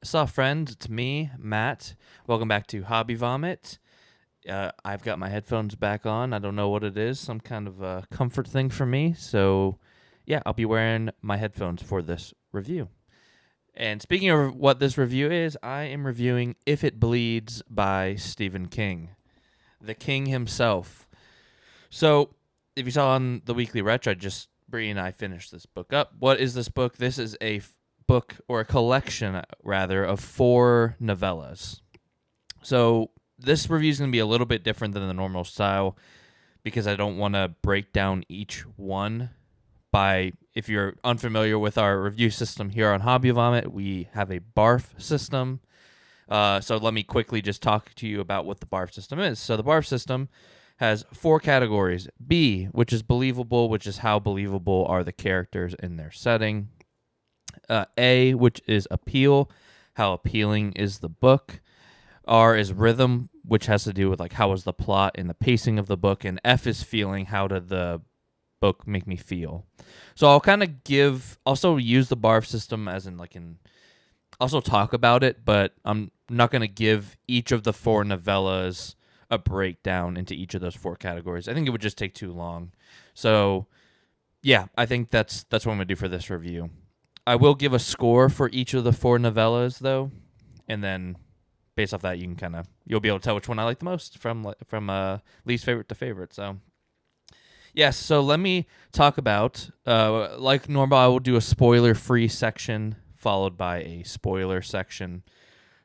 Sup, friends? It's me, Matt. Welcome back to Hobby Vomit. I've got my headphones back on. I don't know what it is, some kind of a comfort thing for me. So, yeah, I'll be wearing my headphones for this review. And speaking of what this review is, I am reviewing If It Bleeds by Stephen King, the king himself. So, if you saw on the Weekly Retro, Bree and I finished this book up. What is this book? This is a book, or a collection, rather, of 4 novellas. So, this review is going to be a little bit different than the normal style because I don't want to break down each one by, if you're unfamiliar with our review system here on Hobby Vomit, we have a BARF system. So let me quickly just talk to you about what the BARF system is. So the BARF system has 4 categories. B, which is believable, which is how believable are the characters in their setting. A, which is appeal, how appealing is the book. R is rhythm, which has to do with like how is the plot and the pacing of the book. And F is feeling, how did the book make me feel. So I'll kind of also use the BARF system as also talk about it, but I'm not going to give each of the 4 novellas a breakdown into each of those 4 categories. I think it would just take too long. So, yeah, I think that's what I'm going to do for this review. I will give a score for each of the 4 novellas, though, and then based off that, you'll be able to tell which one I like the most from least favorite to favorite. So, yes. So let me talk about like normal. I will do a spoiler-free section followed by a spoiler section.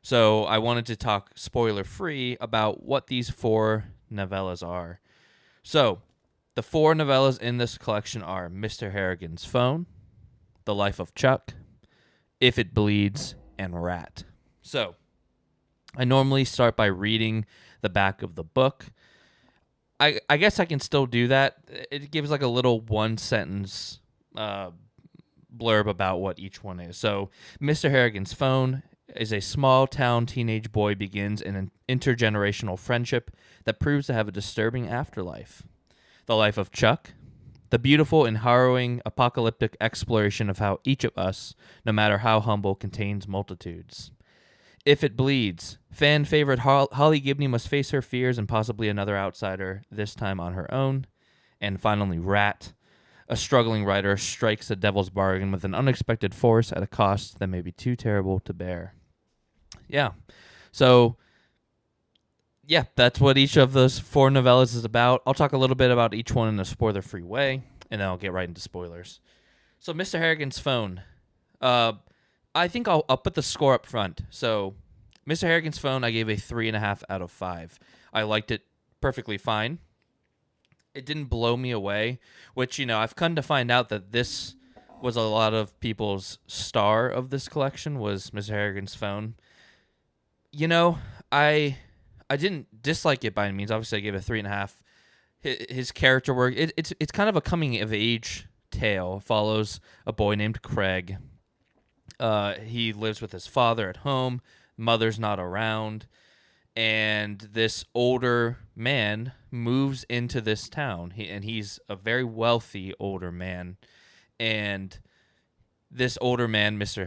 So I wanted to talk spoiler-free about what these 4 novellas are. So the 4 novellas in this collection are Mr. Harrigan's Phone, The Life of Chuck, If It Bleeds, and Rat. So I normally start by reading the back of the book. I guess I can still do that. It gives like a little 1-sentence blurb about what each one is. So Mr. Harrigan's Phone is a small-town teenage boy begins an intergenerational friendship that proves to have a disturbing afterlife. The Life of Chuck, the beautiful and harrowing apocalyptic exploration of how each of us, no matter how humble, contains multitudes. If It Bleeds, fan favorite Holly Gibney must face her fears and possibly another outsider, this time on her own. And finally, Rat, a struggling writer strikes a devil's bargain with an unexpected force at a cost that may be too terrible to bear. Yeah. So, yeah, that's what each of those 4 novellas is about. I'll talk a little bit about each one in a spoiler-free way, and then I'll get right into spoilers. So, Mr. Harrigan's Phone. I think I'll put the score up front. So, Mr. Harrigan's Phone, I gave a 3.5 out of 5. I liked it perfectly fine. It didn't blow me away, which, I've come to find out that this was a lot of people's star of this collection was Mr. Harrigan's Phone. I didn't dislike it by any means. Obviously, I gave it a 3.5. His character work, it's kind of a coming of age tale. It follows a boy named Craig. He lives with his father at home. Mother's not around. And this older man moves into this town. He's a very wealthy older man. And this older man, Mr.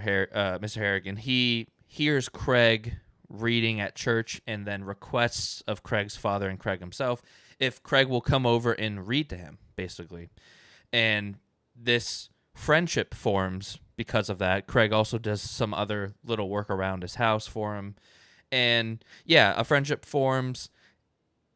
Harrigan, he hears Craig reading at church and then requests of Craig's father and Craig himself if Craig will come over and read to him, basically. And this friendship forms because of that. Craig also does some other little work around his house for him. And yeah, a friendship forms.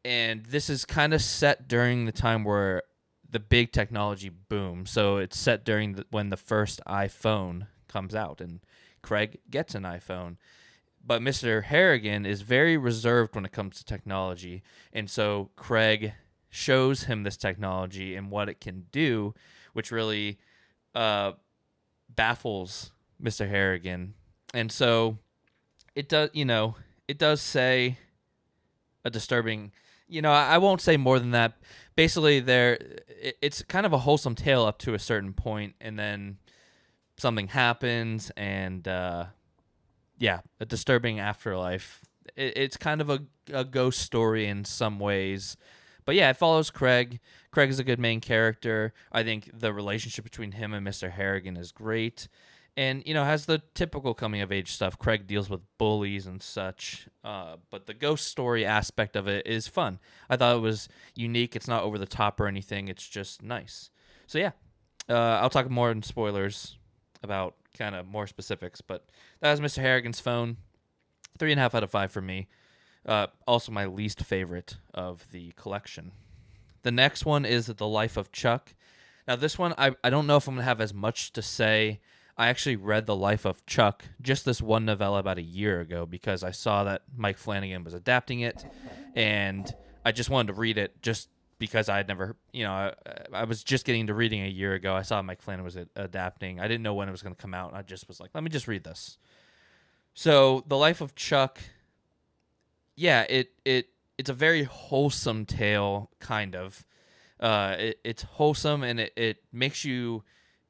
And this is kind of set during the time where the big technology boom. So it's set during when the first iPhone comes out. And Craig gets an iPhone. But Mr. Harrigan is very reserved when it comes to technology. And so Craig shows him this technology and what it can do, which really baffles Mr. Harrigan. And so it does say a disturbing, I won't say more than that. Basically, it's kind of a wholesome tale up to a certain point, and then something happens, and a disturbing afterlife. It's kind of a ghost story in some ways. But yeah, it follows Craig. Craig is a good main character. I think the relationship between him and Mr. Harrigan is great. and has the typical coming of age stuff. Craig deals with bullies and such, but the ghost story aspect of it is fun. I thought it was unique. It's not over the top or anything. It's just nice. So yeah, I'll talk more in spoilers about kind of more specifics. But that was Mr. Harrigan's Phone. 3.5 out of 5 for me. Also my least favorite of the collection. The next one is The Life of Chuck. Now this one, I don't know if I'm going to have as much to say. I actually read The Life of Chuck, just this one novella, about a year ago because I saw that Mike Flanagan was adapting it, and I just wanted to read it just because I had never, I was just getting into reading a year ago. I saw Mike Flanagan was adapting. I didn't know when it was going to come out, and I just was like, let me just read this. So The Life of Chuck, yeah, it's a very wholesome tale, kind of. It's wholesome, and it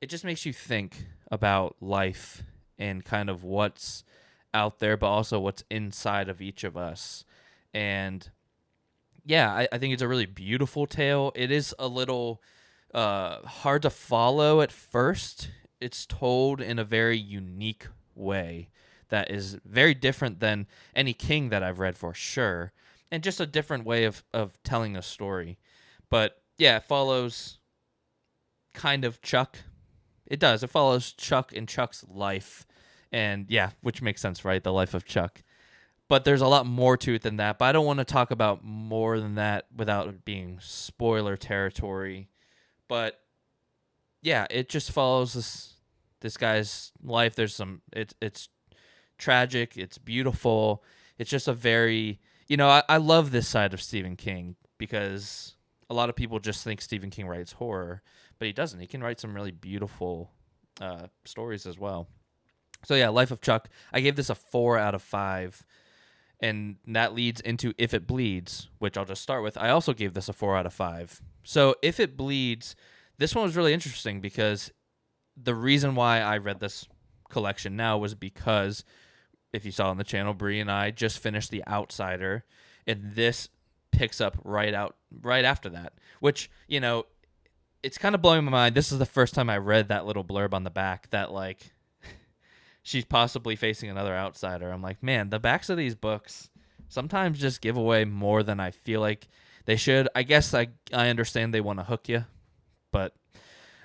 just makes you think about life and kind of what's out there, but also what's inside of each of us. And yeah, I think it's a really beautiful tale. It is a little hard to follow at first. It's told in a very unique way that is very different than any King that I've read, for sure, and just a different way of telling a story. But yeah, it follows kind of Chuck. It does. It follows Chuck and Chuck's life. And yeah, which makes sense, right? The life of Chuck. But there's a lot more to it than that. But I don't want to talk about more than that without it being spoiler territory. But yeah, it just follows this guy's life. There's some it's tragic, it's beautiful. It's just a very, I love this side of Stephen King because a lot of people just think Stephen King writes horror, but he doesn't. He can write some really beautiful stories as well. So yeah, Life of Chuck. I gave this a 4 out of 5, and that leads into If It Bleeds, which I'll just start with. I also gave this a 4 out of 5. So If It Bleeds, this one was really interesting because the reason why I read this collection now was because, if you saw on the channel, Bree and I just finished The Outsider, and this picks up right after that, which, it's kind of blowing my mind. This is the first time I read that little blurb on the back that, like, she's possibly facing another outsider. I'm like, man, the backs of these books sometimes just give away more than I feel like they should. I guess I understand they want to hook you, but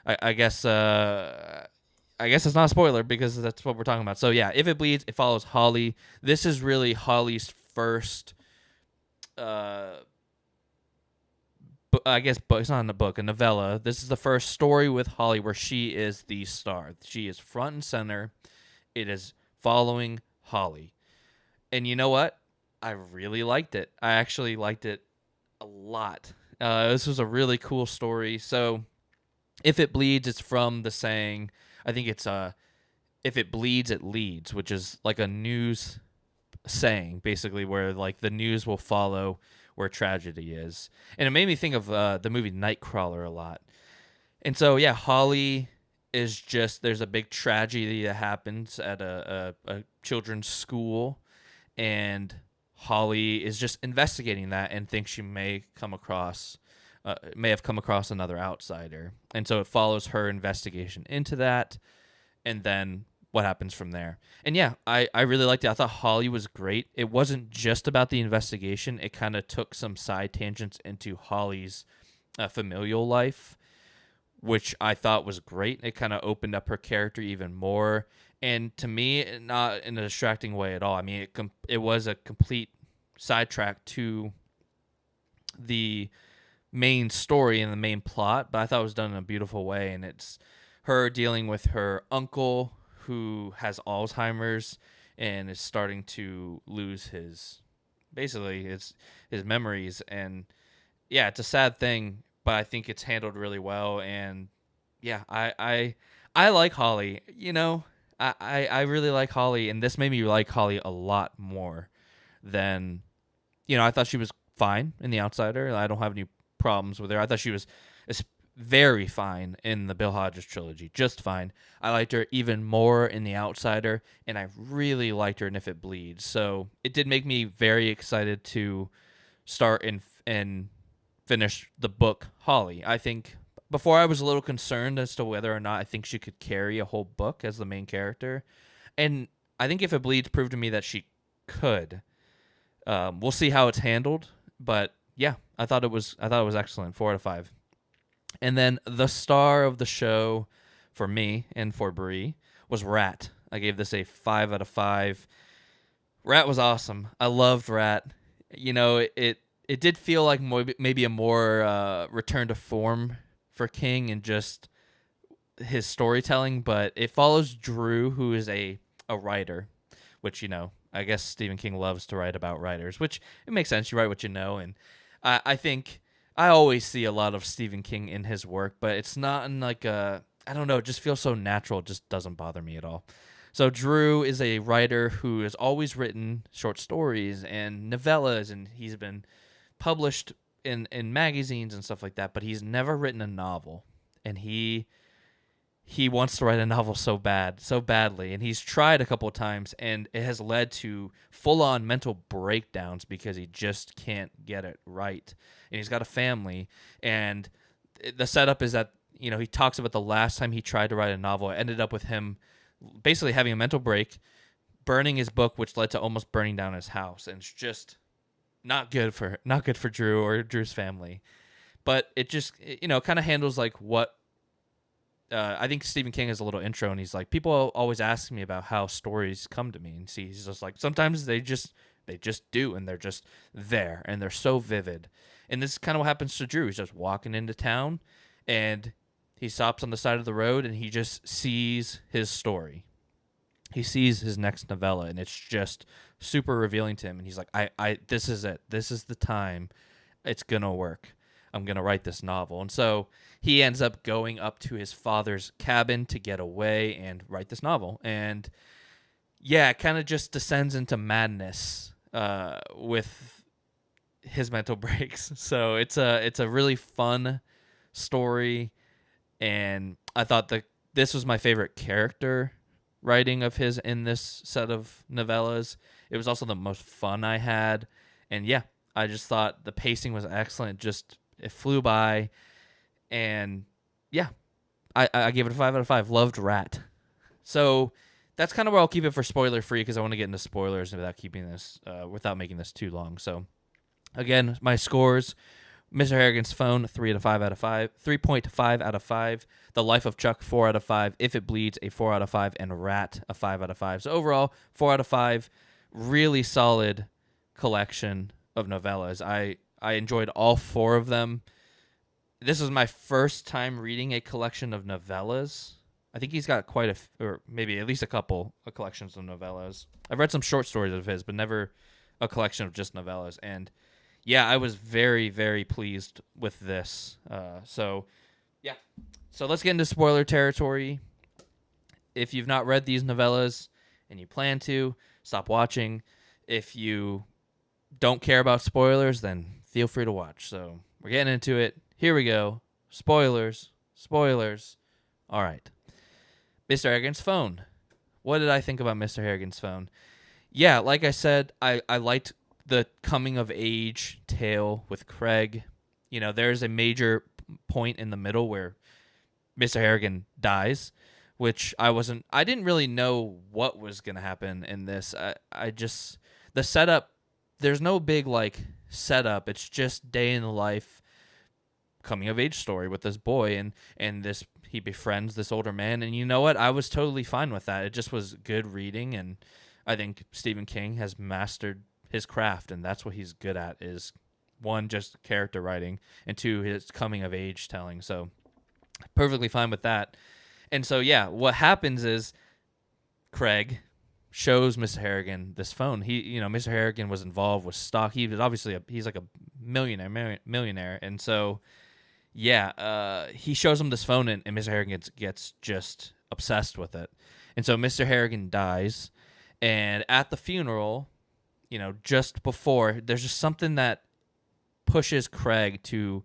I guess it's not a spoiler because that's what we're talking about. So yeah, If It Bleeds, it follows Holly. This is really Holly's first, I guess, but it's not in a book, a novella. This is the first story with Holly where she is the star. She is front and center. It is following Holly. And you know what? I really liked it. I actually liked it a lot. This was a really cool story. So If It Bleeds, it's from the saying, I think it's if it bleeds, it leads, which is like a news saying, basically, where like the news will follow where tragedy is. And it made me think of the movie Nightcrawler a lot. And so yeah, Holly is just, there's a big tragedy that happens at a children's school, and Holly is just investigating that and thinks she may have come across another outsider. And so it follows her investigation into that, and then what happens from there. And yeah, I really liked it. I thought Holly was great. It wasn't just about the investigation. It kind of took some side tangents into Holly's familial life, which I thought was great. It kind of opened up her character even more. And to me, not in a distracting way at all. I mean, it was a complete sidetrack to the main story and the main plot, but I thought it was done in a beautiful way. And it's her dealing with her uncle who has Alzheimer's and is starting to lose his memories. And yeah, it's a sad thing, but I think it's handled really well. And yeah, I like Holly. I really like Holly, and this made me like Holly a lot more than, I thought she was fine in The Outsider. I don't have any problems with her. I thought she was very fine in the Bill Hodges trilogy, just fine. I liked her even more in The Outsider, and I really liked her in If It Bleeds. So it did make me very excited to start and finish the book Holly. I think before I was a little concerned as to whether or not I think she could carry a whole book as the main character, and I think If It Bleeds proved to me that she could. We'll see how it's handled, but yeah, I thought it was excellent. 4 out of 5. And then the star of the show for me and for Brie was Rat. I gave this a 5 out of 5. Rat was awesome. I loved Rat. It did feel like maybe a more return to form for King and just his storytelling, but it follows Drew, who is a writer, which I guess Stephen King loves to write about writers, which it makes sense. You write what you know, and I think I always see a lot of Stephen King in his work, but it's not in like I don't know, it just feels so natural. It just doesn't bother me at all. So Drew is a writer who has always written short stories and novellas, and he's been published in magazines and stuff like that, but he's never written a novel. And he wants to write a novel so badly, and he's tried a couple of times, and it has led to full-on mental breakdowns because he just can't get it right. And he's got a family, and the setup is that he talks about the last time he tried to write a novel. It ended up with him basically having a mental break, burning his book, which led to almost burning down his house, and it's just not good for Drew or Drew's family. But it just kind of handles like what. I think Stephen King has a little intro, and he's like, people always ask me about how stories come to me, and he's just like, sometimes they just do, and they're just there, and they're so vivid. And this is kind of what happens to Drew. He's just walking into town, and he stops on the side of the road, and he just sees his story. He sees his next novella, and it's just super revealing to him. And he's like, I this is it. This is the time. It's gonna work. I'm going to write this novel. And so he ends up going up to his father's cabin to get away and write this novel. And yeah, it kind of just descends into madness with his mental breaks. So it's a really fun story. And I thought this was my favorite character writing of his in this set of novellas. It was also the most fun I had. And yeah, I just thought the pacing was excellent. It flew by, and yeah, I gave it a 5 out of 5. Loved Rat. So that's kind of where I'll keep it for spoiler free, because I want to get into spoilers without making this too long. So again, my scores: Mr. Harrigan's Phone, 3.5 out of 5. The Life of Chuck, 4 out of 5. If It Bleeds, a 4 out of 5, and Rat, a 5 out of 5. So overall, 4 out of 5. Really solid collection of novellas. I enjoyed all 4 of them. This was my first time reading a collection of novellas. I think he's got or maybe at least a couple of collections of novellas. I've read some short stories of his, but never a collection of just novellas. And yeah, I was very, very pleased with this. So let's get into spoiler territory. If you've not read these novellas and you plan to, stop watching. If you don't care about spoilers, then feel free to watch. So we're getting into it. Here we go. Spoilers. All right. Mr. Harrigan's Phone. What did I think about Mr. Harrigan's Phone? Yeah, like I said, I liked the coming of age tale with Craig. There's a major point in the middle where Mr. Harrigan dies, which I didn't really know what was going to happen in this. The setup, there's no big setup. It's just day in the life, coming of age story with this boy, and this, he befriends this older man, and you know what? I was totally fine with that. It just was good reading, and I think Stephen King has mastered his craft, and that's what he's good at, is 1, just character writing, and 2, his coming of age telling. So perfectly fine with that. And so yeah, what happens is Craig shows Mr. Harrigan this phone. Mr. Harrigan was involved with stock. He was obviously he's like a millionaire, and so yeah, he shows him this phone, and Mr. Harrigan gets just obsessed with it. And so Mr. Harrigan dies, and at the funeral, just before, there's just something that pushes Craig to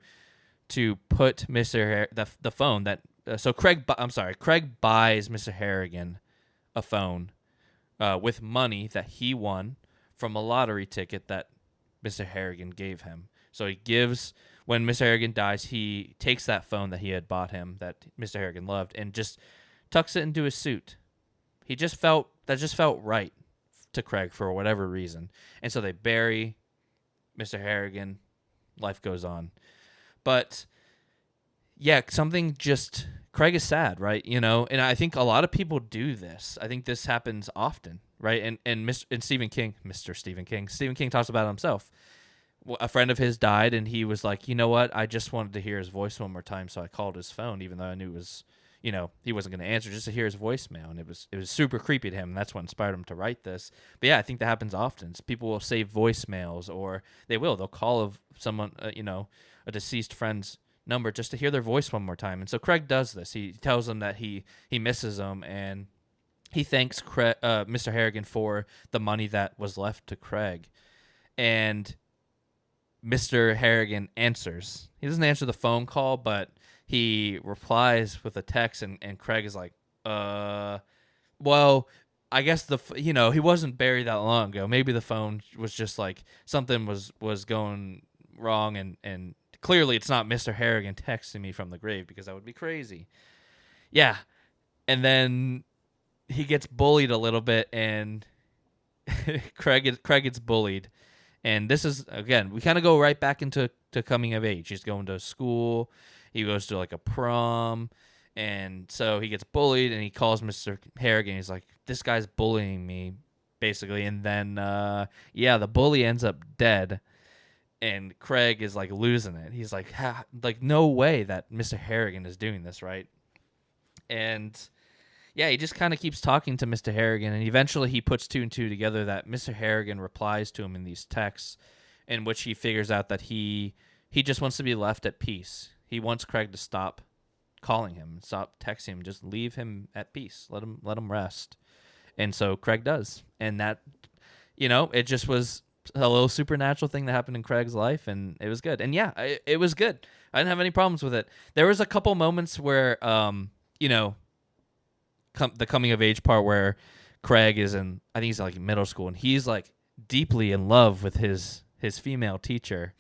put the phone that Craig buys Mr. Harrigan a phone with money that he won from a lottery ticket that Mr. Harrigan gave him. So he gives, when Mr. Harrigan dies, he takes that phone that he had bought him that Mr. Harrigan loved and just tucks it into his suit. That just felt right to Craig for whatever reason. And so they bury Mr. Harrigan. Life goes on. But yeah, Craig is sad, right? And I think a lot of people do this. I think this happens often, right? And Stephen King talks about it himself. A friend of his died, and he was like, you know what? I just wanted to hear his voice one more time, so I called his phone, even though I knew it was, he wasn't going to answer, just to hear his voicemail, and it was super creepy to him. And that's what inspired him to write this. But yeah, I think that happens often. So people will save voicemails, or they'll call of someone, a deceased friend's number just to hear their voice one more time. And so Craig does this. He tells them that he misses them, and he thanks Mr. Harrigan for the money that was left to Craig. And Mr. Harrigan answers. He doesn't answer the phone call, but he replies with a text, and Craig is like, well, I guess he wasn't buried that long ago. Maybe the phone was just like something was going wrong, and clearly it's not Mr. Harrigan texting me from the grave, because that would be crazy. Yeah. And then he gets bullied a little bit, and Craig gets bullied. And this is, again, we kind of go right back into coming of age. He's going to school. He goes to like a prom. And so he gets bullied, and he calls Mr. Harrigan. He's like, this guy's bullying me, basically. And then, the bully ends up dead. And Craig is like losing it. He's like, no way that Mr. Harrigan is doing this, right? And yeah, he just kind of keeps talking to Mr. Harrigan, and eventually he puts two and two together that Mr. Harrigan replies to him in these texts, in which he figures out that he just wants to be left at peace. He wants Craig to stop calling him, stop texting him, just leave him at peace, let him rest. And so Craig does, and that, it just was a little supernatural thing that happened in Craig's life, and it was good. And yeah, it was good. I didn't have any problems with it. There was a couple moments where, the coming of age part where Craig is in, I think he's like middle school, and he's like deeply in love with his female teacher.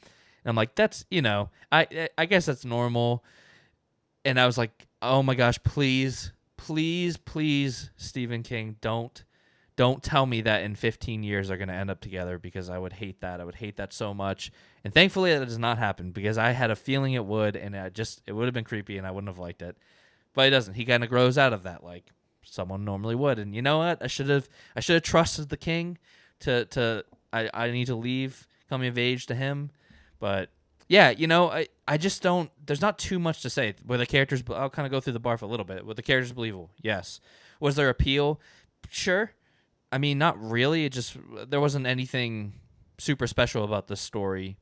And I'm like, that's, I guess that's normal. And I was like, oh my gosh, please, Stephen King, don't tell me that in 15 years they're going to end up together, because I would hate that. I would hate that so much. And thankfully that does not happen, because I had a feeling it would, and it would have been creepy, and I wouldn't have liked it. But it doesn't. He kind of grows out of that, like someone normally would. And you know what? I should have trusted the king I need to leave coming of age to him. But yeah, I just don't, there's not too much to say. Were the characters, I'll kind of go through the bar for a little bit. Were the characters believable? Yes. Was there appeal? Sure. I mean, not really. There wasn't anything super special about this story.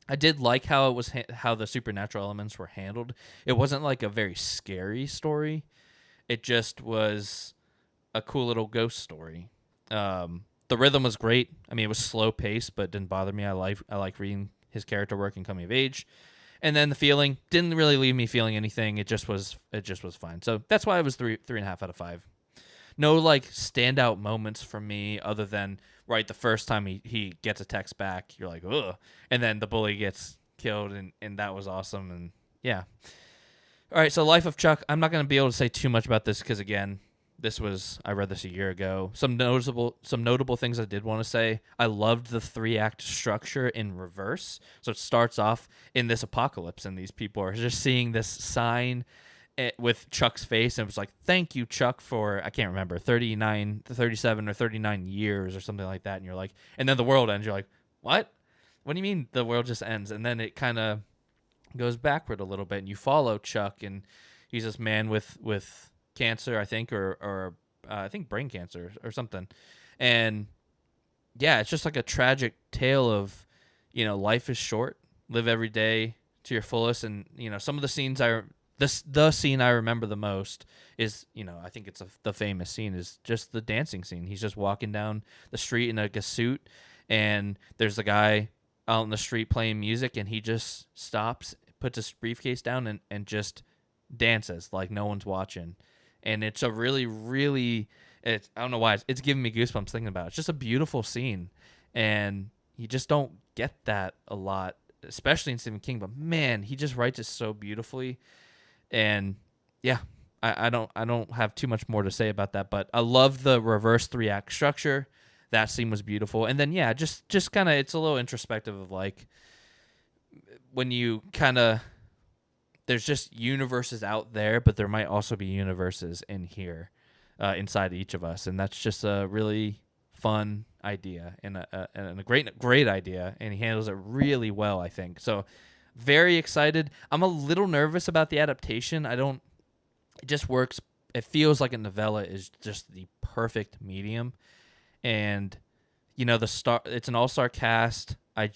I did like how it was how the supernatural elements were handled. It wasn't like a very scary story. It just was a cool little ghost story. The rhythm was great. I mean, it was slow paced, but it didn't bother me. I like reading his character work and coming of age. And then the feeling didn't really leave me feeling anything. It just was fine. So that's why it was 3.5 out of 5. No like standout moments for me, other than right the first time he gets a text back, you're like, ugh, and then the bully gets killed, and that was awesome. And yeah. All right, so Life of Chuck. I'm not going to be able to say too much about this, because again, I read this a year ago. Some notable things I did want to say. I loved the 3-act structure in reverse. So it starts off in this apocalypse, and these people are just seeing this sign with Chuck's face, and it was like, thank you, Chuck, for, I can't remember, 37 or 39 years or something like that. And you're like, and then the world ends. You're like, what? What do you mean the world just ends? And then it kind of goes backward a little bit, and you follow Chuck, and he's this man with cancer, I think, or I think brain cancer or something. And yeah, it's just like a tragic tale of, life is short, live every day to your fullest. And, some of the scenes the scene I remember the most is, I think it's the famous scene, is just the dancing scene. He's just walking down the street in a suit, and there's a guy out in the street playing music, and he just stops, puts his briefcase down, and just dances like no one's watching. And it's a really, really, I don't know why, it's giving me goosebumps thinking about it. It's just a beautiful scene, and you just don't get that a lot, especially in Stephen King. But man, he just writes it so beautifully. And yeah, I don't have too much more to say about that. But I love the reverse 3-act structure. That scene was beautiful. And then yeah, just kind of, it's a little introspective of like when you kind of, there's just universes out there, but there might also be universes in here, inside each of us, and that's just a really fun idea and a great idea, and he handles it really well, I think. So, very excited. I'm a little nervous about the adaptation. It just works. It feels like a novella is just the perfect medium, and it's an all-star cast. I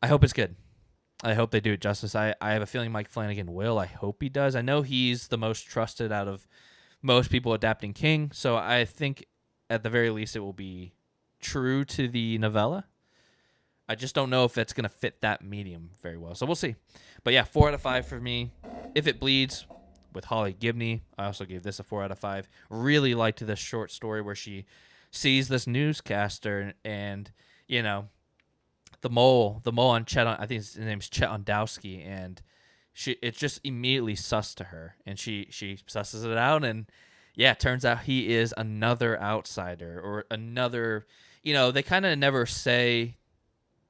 hope it's good. I hope they do it justice. I have a feeling Mike Flanagan will. I hope he does. I know he's the most trusted out of most people adapting King, so I think at the very least it will be true to the novella. I just don't know if it's going to fit that medium very well, so we'll see. But yeah, 4 out of 5 for me. If It Bleeds with Holly Gibney, I also gave this a 4 out of 5. Really liked this short story where she sees this newscaster and the mole on Chet, I think his name's Chet Ondowski, and it's just immediately sus to her, and she susses it out, and yeah, it turns out he is another outsider or another. They kind of never say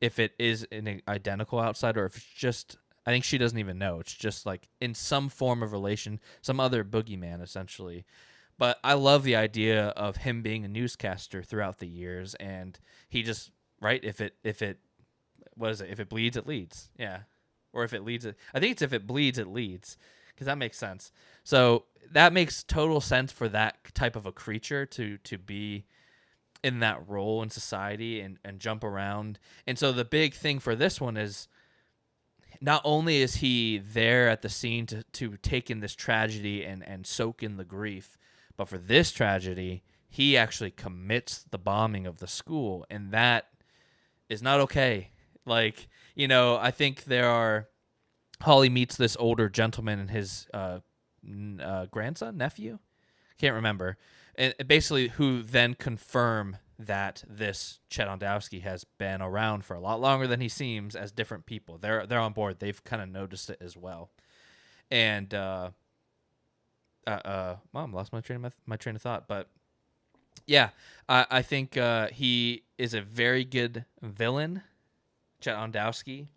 if it is an identical outsider or if it's just. I think she doesn't even know. It's just like in some form of relation, some other boogeyman essentially. But I love the idea of him being a newscaster throughout the years, and he just right if it what is it? If it bleeds, it leads. Yeah. Or if it leads, I think it's if it bleeds, it leads. Because that makes sense. So that makes total sense for that type of a creature to be in that role in society and jump around. And so the big thing for this one is not only is he there at the scene to take in this tragedy and soak in the grief, but for this tragedy, he actually commits the bombing of the school. And that is not okay. Like, I think Holly meets this older gentleman and his grandson, nephew, can't remember, and basically who then confirm that this Chet Ondowski has been around for a lot longer than he seems as different people. They're on board. They've kind of noticed it as well. And Mom, lost my train of thought, but yeah, I think he is a very good villain, Chet Ondowski,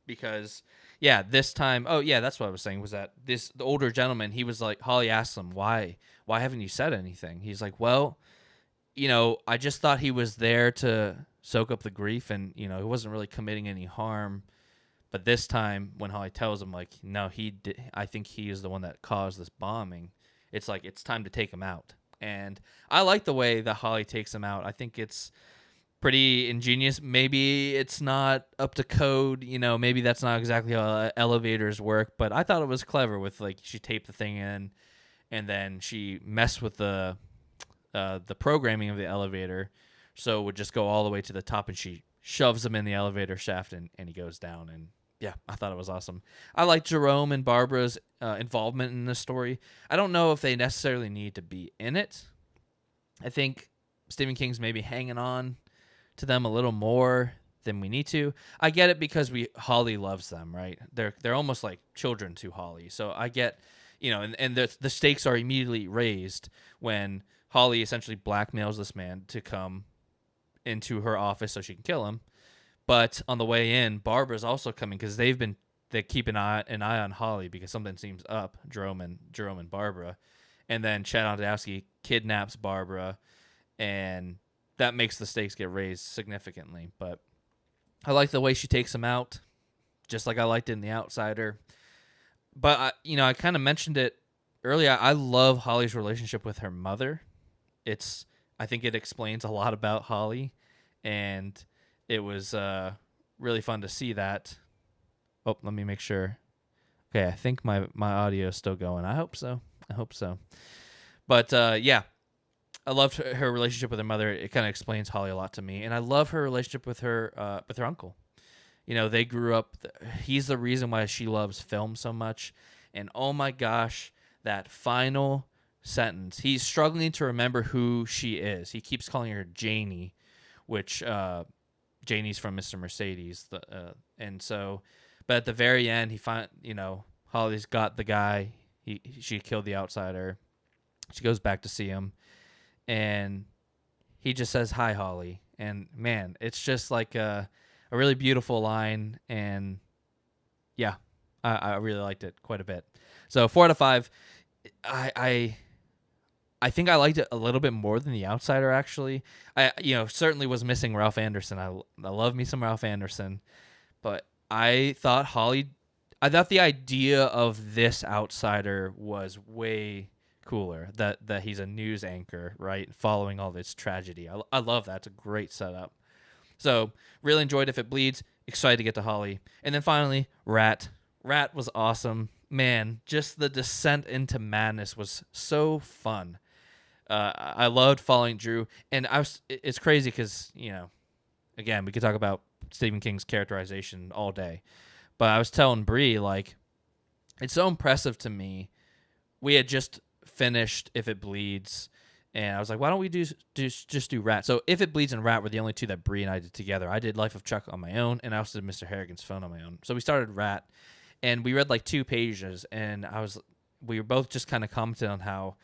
because this time, that's what I was saying, was that the older gentleman, he was like, Holly asked him, why haven't you said anything? He's like, well, I just thought he was there to soak up the grief, and he wasn't really committing any harm. But this time, when Holly tells him, like, no, I think he is the one that caused this bombing. It's like, it's time to take him out. And I like the way that Holly takes him out. I think it's pretty ingenious. Maybe it's not up to code, maybe that's not exactly how elevators work, but I thought it was clever with, like, she taped the thing in and then she messed with the programming of the elevator, so it would just go all the way to the top, and she shoves him in the elevator shaft and he goes down. And yeah, I thought it was awesome. I like Jerome and Barbara's involvement in this story. I don't know if they necessarily need to be in it. I think Stephen King's maybe hanging on to them a little more than we need to. I get it because Holly loves them, right? They're almost like children to Holly. So I get, and the stakes are immediately raised when Holly essentially blackmails this man to come into her office so she can kill him. But on the way in, Barbara's also coming because they keep an eye on Holly because something seems up, Jerome and Barbara. And then Chet Ondowski kidnaps Barbara, and that makes the stakes get raised significantly. But I like the way she takes him out, just like I liked it in The Outsider. But I kind of mentioned it earlier. I love Holly's relationship with her mother. I think it explains a lot about Holly, and it was really fun to see that. Oh, let me make sure. Okay, I think my audio is still going. I hope so. But yeah, I loved her relationship with her mother. It kind of explains Holly a lot to me, and I love her relationship with her uncle. They grew up. He's the reason why she loves film so much. And oh my gosh, that final sentence. He's struggling to remember who she is. He keeps calling her Janie, which Janie's from Mr. Mercedes. And so, but at the very end, Holly's got the guy. She killed the outsider. She goes back to see him, and he just says, "Hi, Holly." And man, it's just like a really beautiful line. And yeah, I really liked it quite a bit. So 4 out of 5. I think I liked it a little bit more than The Outsider, actually. I certainly was missing Ralph Anderson. I love me some Ralph Anderson, but I thought the idea of this outsider was way cooler. That he's a news anchor, right, following all this tragedy. I love that. It's a great setup. So really enjoyed If It Bleeds. Excited to get to Holly. And then finally, Rat. Rat was awesome. Man, just the descent into madness was so fun. I loved following Drew, and it's crazy because, again, we could talk about Stephen King's characterization all day, but I was telling Bree, like, it's so impressive to me. We had just finished If It Bleeds, and I was like, why don't we just do Rat? So If It Bleeds and Rat were the only two that Bree and I did together. I did Life of Chuck on my own, and I also did Mr. Harrigan's Phone on my own. So we started Rat, and we read like 2 pages, and we were both just kind of commenting on how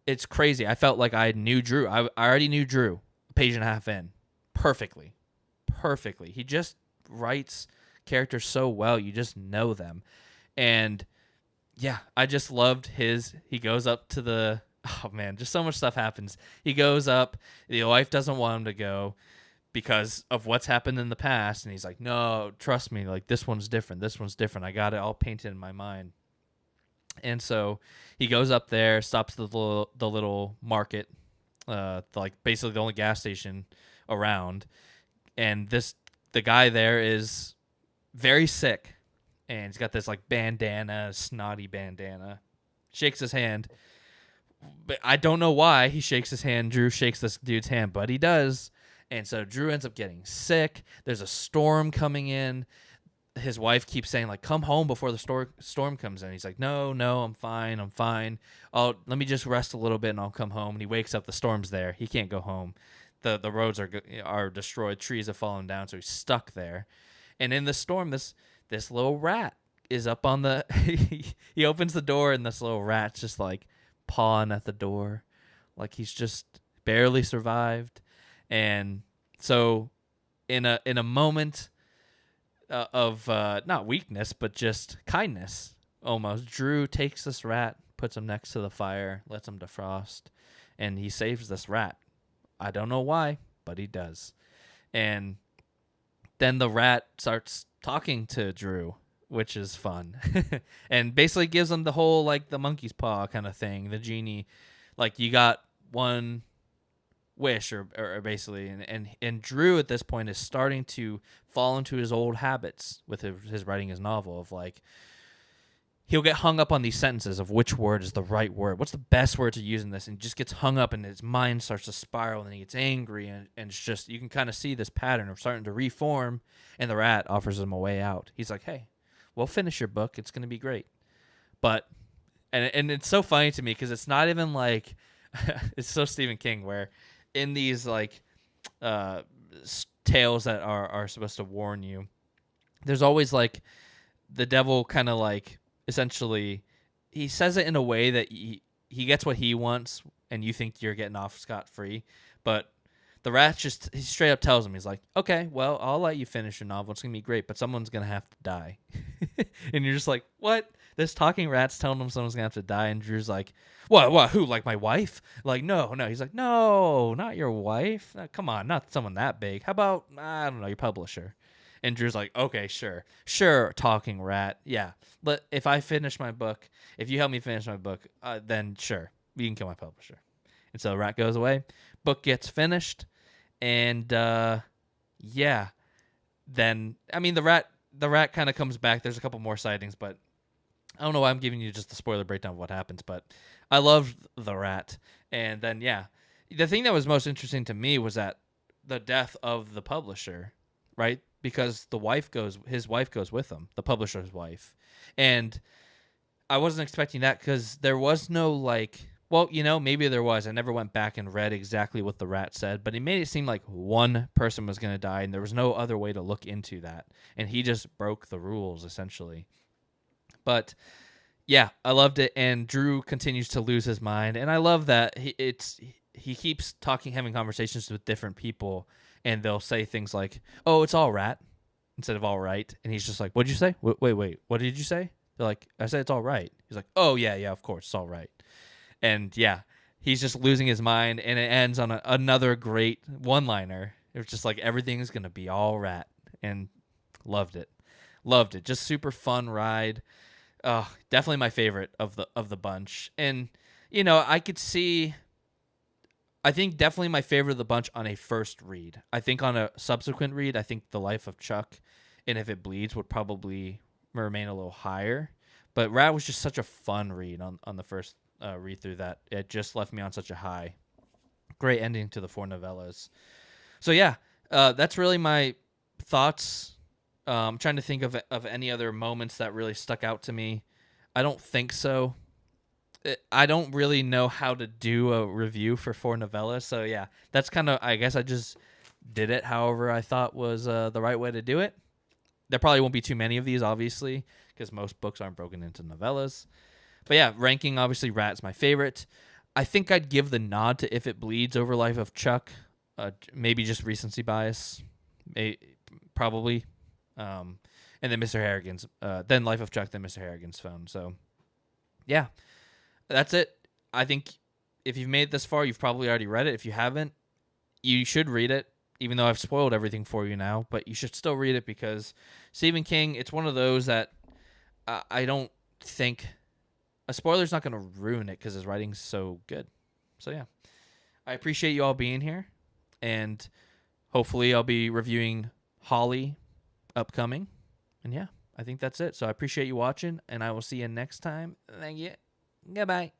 it's crazy. I felt like I knew Drew. I already knew Drew a page and a half in perfectly. He just writes characters so well. You just know them. And yeah, I just loved he goes up to oh man, just so much stuff happens. He goes up, the wife doesn't want him to go because of what's happened in the past. And he's like, no, trust me. Like, this one's different. I got it all painted in my mind. And so he goes up there, stops the little market, like basically the only gas station around. And the guy there is very sick, and he's got this like snotty bandana. Shakes his hand, but I don't know why he shakes his hand. Drew shakes this dude's hand, but he does. And so Drew ends up getting sick. There's a storm coming in. His wife keeps saying, like, come home before the storm comes in. He's like, no, I'm fine. Let me just rest a little bit and I'll come home. And he wakes up, the storm's there. He can't go home. The roads are destroyed. Trees have fallen down, so he's stuck there. And in the storm, this little rat is up on the... he opens the door, and this little rat's just, like, pawing at the door. Like, he's just barely survived. And so in a moment... of not weakness, but just kindness, almost, Drew takes this rat, puts him next to the fire, lets him defrost, and he saves this rat. I don't know why, but he does. And then the rat starts talking to Drew, which is fun, and basically gives him the whole, like, the monkey's paw kind of thing. The genie, like, you got one wish, or basically, and Drew at this point is starting to fall into his old habits with his writing his novel of, like, he'll get hung up on these sentences of which word is the right word, what's the best word to use in this, and just gets hung up, and his mind starts to spiral, and he gets angry, and it's just, you can kind of see this pattern of starting to reform. And the rat offers him a way out. He's like, hey, we'll finish your book, it's going to be great. But and it's so funny to me because it's not even like it's so Stephen King, where in these, like, tales that are supposed to warn you, there's always, like, the devil kind of, like, essentially, he says it in a way that he gets what he wants, and you think you're getting off scot-free. But the rat he straight up tells him, he's like, okay, well, I'll let you finish your novel. It's going to be great, but someone's going to have to die. And you're just like, what? This talking rat's telling him someone's going to have to die, and Drew's like, what, who, like my wife? Like, no. He's like, no, not your wife. Come on, not someone that big. How about, I don't know, your publisher? And Drew's like, okay, sure, talking rat, yeah. But if I finish my book, if you help me finish my book, then sure, you can kill my publisher. And so the rat goes away. Book gets finished, and yeah. Then, I mean, the rat kind of comes back. There's a couple more sightings, but I don't know why I'm giving you just the spoiler breakdown of what happens, but I loved the rat. And then, yeah, the thing that was most interesting to me was that the death of the publisher, right? Because his wife goes with him, the publisher's wife. And I wasn't expecting that because there was no, like, Well, maybe there was. I never went back and read exactly what the rat said, but it made it seem like one person was going to die, and there was no other way to look into that. And he just broke the rules, essentially. But yeah, I loved it, and Drew continues to lose his mind, and I love that he keeps talking, having conversations with different people, and they'll say things like, "Oh, it's all rat," instead of "all right," and he's just like, "What'd you say? Wait, what did you say?" They're like, "I said it's all right." He's like, "Oh yeah, of course, it's all right," and yeah, he's just losing his mind, and it ends on another great one-liner. It's just like everything's gonna be all rat, and loved it, just super fun ride. Oh, definitely my favorite of the bunch. And I could see, I think definitely my favorite of the bunch on a first read. I think on a subsequent read, I think The Life of Chuck and If It Bleeds would probably remain a little higher. But Rat was just such a fun read on the first read through, that it just left me on such a high. Great ending to the 4 novellas. So yeah, that's really my thoughts. I'm trying to think of any other moments that really stuck out to me. I don't think so. I don't really know how to do a review for 4 novellas. So yeah, that's kind of, I guess I just did it however I thought was the right way to do it. There probably won't be too many of these, obviously, because most books aren't broken into novellas. But yeah, ranking, obviously Rat's my favorite. I think I'd give the nod to If It Bleeds over Life of Chuck. Maybe just recency bias. Probably. And then Mr. Harrigan's, then Life of Chuck, then Mr. Harrigan's Phone. So, yeah, that's it. I think if you've made it this far, you've probably already read it. If you haven't, you should read it, even though I've spoiled everything for you now. But you should still read it, because Stephen King, it's one of those that I don't think a spoiler's not going to ruin it, because his writing's so good. So, yeah, I appreciate you all being here, and hopefully I'll be reviewing Holly upcoming. And yeah, I think that's it. So I appreciate you watching, and I will see you next time. Thank you. Goodbye.